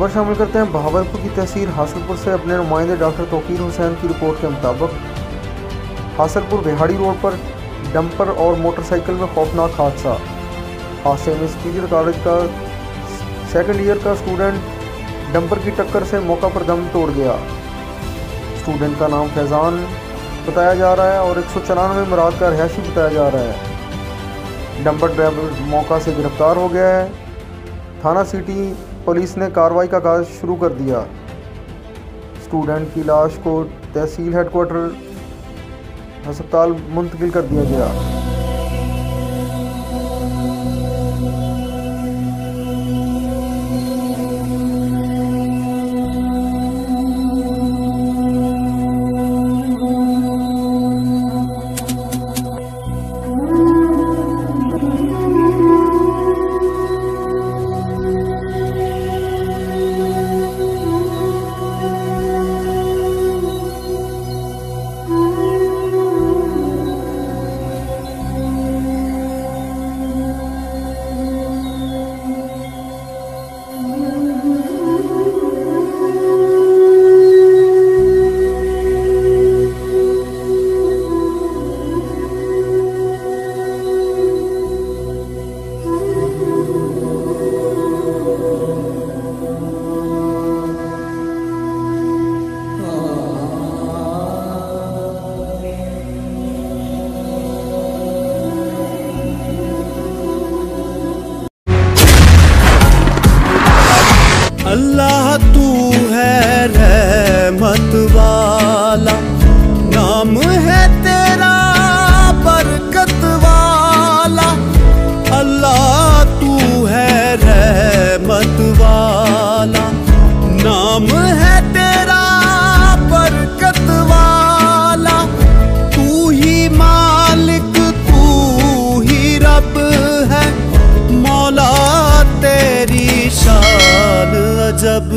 खबर शामिल करते हैं। बहावलपुर की तहसील हासलपुर से अपने नुमाइंदे डॉक्टर तौकीर हुसैन की रिपोर्ट के मुताबिक हासलपुर बिहाड़ी रोड पर डंपर और मोटरसाइकिल में खौफनाक हादसा। हादसे में स्पीकर कॉलेज का सेकंड ईयर का स्टूडेंट डंपर की टक्कर से मौका पर दम तोड़ गया। स्टूडेंट का नाम फैज़ान बताया जा रहा है और 194 मुराद का रिहायशी बताया जा रहा है। डंपर ड्राइवर मौका से गिरफ्तार हो गया है। थाना सिटी पुलिस ने कार्रवाई का काज शुरू कर दिया। स्टूडेंट की लाश को तहसील हेडक्वार्टर अस्पताल मुंतकिल कर दिया गया। अल्लाह तू है रहमत वाला, नाम है तेरा बरकत वाला। अल्लाह तू है रहमत वाला, नाम है तेरा बरकत वाला। तू ही मालिक तू ही रब है, मौला तेरी शान अजब